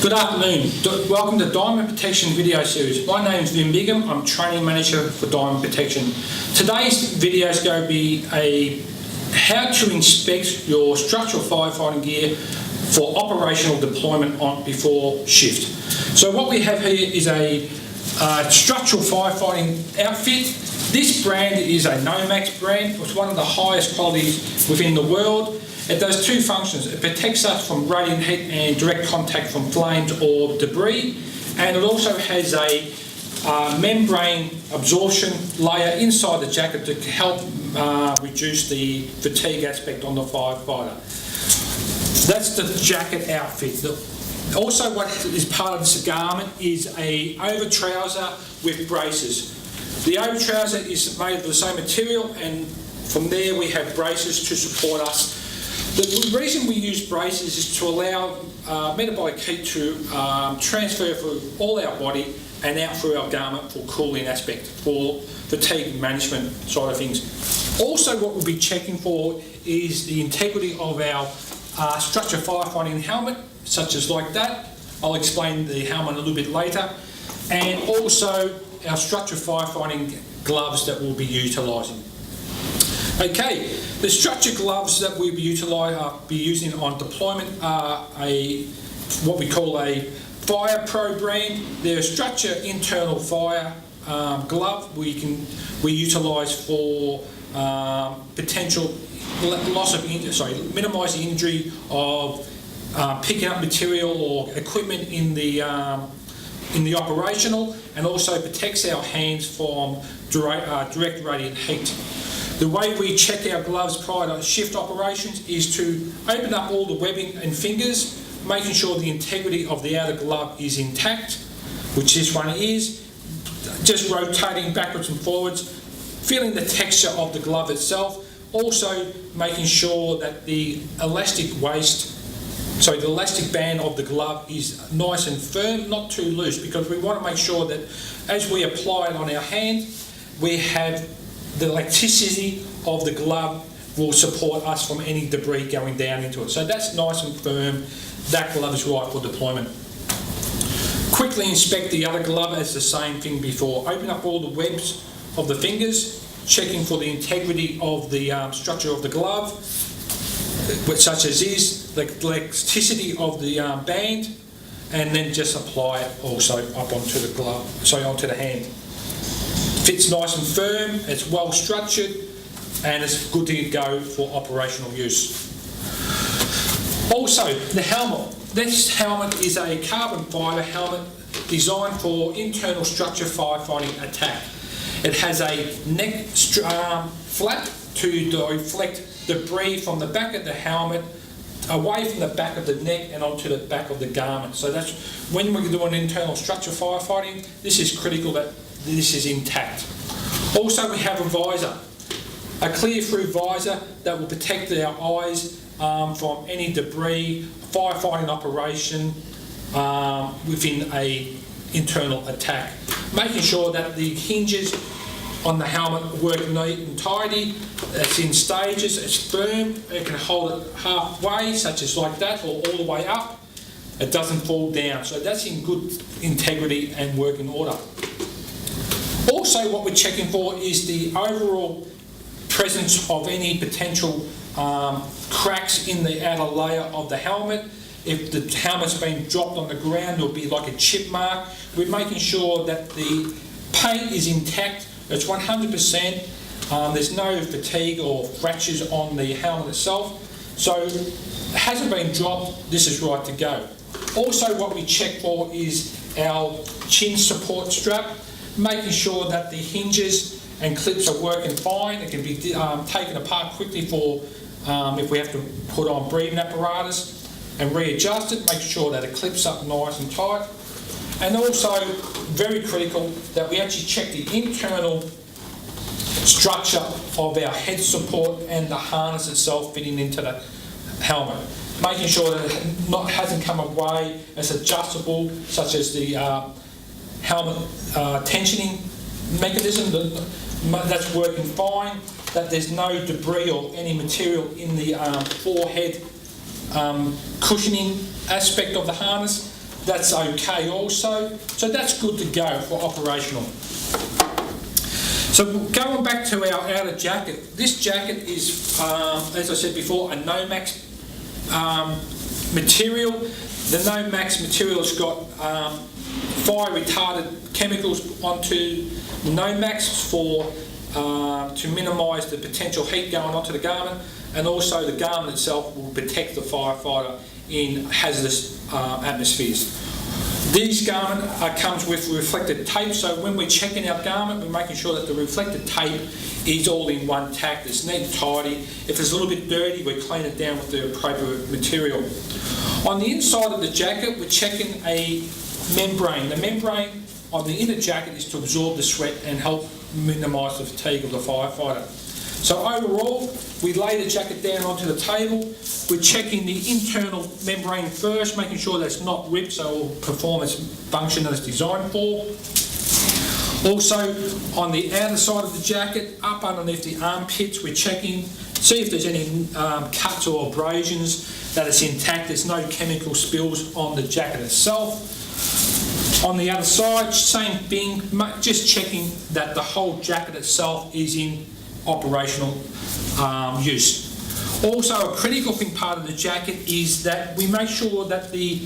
Good afternoon. Welcome to Diamond Protection video series. My name is Vin Bigham. I'm training manager for Diamond Protection. Today's video is going to be how to inspect your structural firefighting gear for operational deployment before shift. So what we have here is a structural firefighting outfit. This brand is a Nomax brand. It's one of the highest qualities within the world. It does two functions. It protects us from radiant heat and direct contact from flames or debris, and it also has a membrane absorption layer inside the jacket to help reduce the fatigue aspect on the firefighter. That's the jacket outfit. Also, what is part of this garment is a over trouser with braces. The over trouser is made of the same material, and from there we have braces to support us. The reason we use braces is to allow metabolic heat to transfer through all our body and out through our garment for cooling aspect, for fatigue management side of things. Also, what we'll be checking for is the integrity of our structure firefighting helmet, such as like that. I'll explain the helmet a little bit later. And also our structure firefighting gloves that we'll be utilising. Okay, the structure gloves that we'll be using on deployment are what we call a Fire Pro brand. They're a structure internal fire glove we utilise for potential loss of minimise the injury of picking up material or equipment in the operational, and also protects our hands from direct radiant heat. The way we check our gloves prior to shift operations is to open up all the webbing and fingers, making sure the integrity of the outer glove is intact, which this one is, just rotating backwards and forwards, feeling the texture of the glove itself, also making sure that the elastic band of the glove is nice and firm, not too loose, because we want to make sure that as we apply it on our hand, we have the elasticity of the glove will support us from any debris going down into it. So that's nice and firm. That glove is right for deployment. Quickly inspect the other glove as the same thing before. Open up all the webs of the fingers, checking for the integrity of the structure of the glove, such as is, the elasticity of the band, and then just apply it also up onto the glove, onto the hand. Fits nice and firm, it's well structured, and it's good to go for operational use. Also, the helmet. This helmet is a carbon fibre helmet designed for internal structure firefighting attack. It has a neck flap to deflect debris from the back of the helmet away from the back of the neck and onto the back of the garment. So that's when we're doing internal structure firefighting, this is critical that this is intact. Also, we have a visor, a clear through visor that will protect our eyes from any debris, firefighting operation within a internal attack. Making sure that the hinges on the helmet work neat and tidy, it's in stages, it's firm, it can hold it halfway, such as like that, or all the way up. It doesn't fall down, so that's in good integrity and working order. Also, what we're checking for is the overall presence of any potential cracks in the outer layer of the helmet. If the helmet's been dropped on the ground, there'll be like a chip mark. We're making sure that the paint is intact, it's 100%, there's no fatigue or fractures on the helmet itself. So it hasn't been dropped, this is right to go. Also, what we check for is our chin support strap, making sure that the hinges and clips are working fine. It can be taken apart quickly for if we have to put on breathing apparatus and readjust it, make sure that it clips up nice and tight. And also, very critical, that we actually check the internal structure of our head support and the harness itself fitting into the helmet. Making sure that it hasn't come away, it's adjustable, such as the helmet tensioning mechanism, that's working fine, that there's no debris or any material in the forehead cushioning aspect of the harness. that's okay also. So that's good to go for operational. So going back to our outer jacket, this jacket is, as I said before, a Nomax material. The Nomax material has got fire retardant chemicals onto the Nomax for to minimise the potential heat going onto the garment, and also the garment itself will protect the firefighter in hazardous atmospheres. These garment comes with reflected tape, so when we're checking our garment, we're making sure that the reflected tape is all in one tack, it's neat and tidy. If it's a little bit dirty, we clean it down with the appropriate material. On the inside of the jacket, we're checking a membrane. The membrane on the inner jacket is to absorb the sweat and help minimise the fatigue of the firefighter. So overall, we lay the jacket down onto the table. We're checking the internal membrane first, making sure that it's not ripped so it will perform its function that it's designed for. Also, on the outer side of the jacket, up underneath the armpits, we're checking, see if there's any cuts or abrasions, that it's intact, there's no chemical spills on the jacket itself. On the other side, same thing, just checking that the whole jacket itself is in operational use. Also, a critical thing part of the jacket is that we make sure that the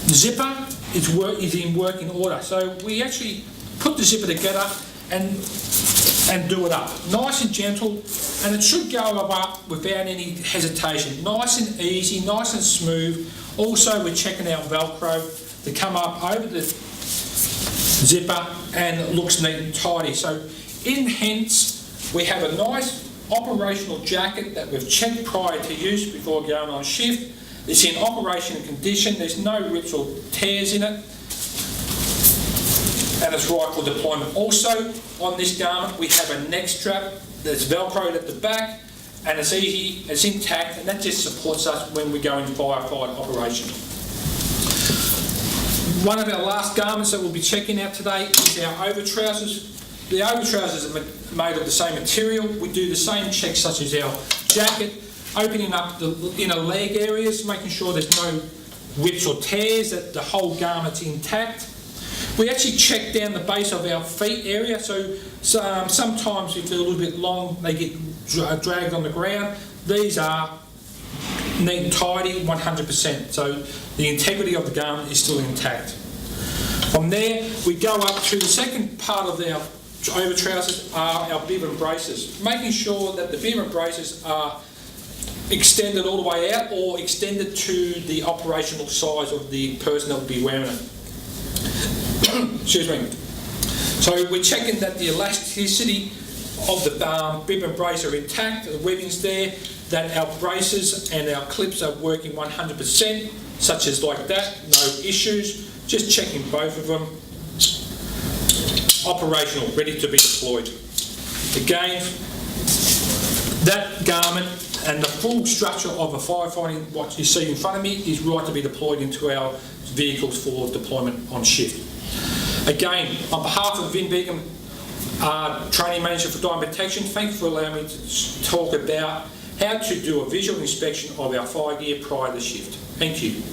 zipper is in working order. So we actually put the zipper together and do it up, nice and gentle, and it should go up without any hesitation, nice and easy, nice and smooth. Also, we're checking our Velcro to come up over the zipper and it looks neat and tidy. So hence, we have a nice operational jacket that we've checked prior to use before going on shift. It's in operation condition, there's no rips or tears in it, and it's right for deployment. Also, on this garment, we have a neck strap that's Velcroed at the back, and it's easy, it's intact, and that just supports us when we go in firefight operation. One of our last garments that we'll be checking out today is our over trousers. The over trousers are made of the same material. We do the same checks such as our jacket, opening up the inner leg areas, making sure there's no rips or tears, that the whole garment's intact. We actually check down the base of our feet area, so sometimes if they're a little bit long, they get dragged on the ground. These are neat and tidy, 100%, so the integrity of the garment is still intact. From there, we go up to the second part of our over trousers are our bib and braces, making sure that the bib and braces are extended all the way out or extended to the operational size of the person that will be wearing it. Excuse me. So we're checking that the elasticity of the bib and brace are intact, the webbing's there, that our braces and our clips are working 100%, such as like that, no issues. Just checking both of them. Operational, ready to be deployed. Again, that garment and the full structure of a firefighting, what you see in front of me, is right to be deployed into our vehicles for deployment on shift. Again, on behalf of Vin Beacom, Training Manager for Diamond Protection, thank you for allowing me to talk about how to do a visual inspection of our fire gear prior to shift. Thank you.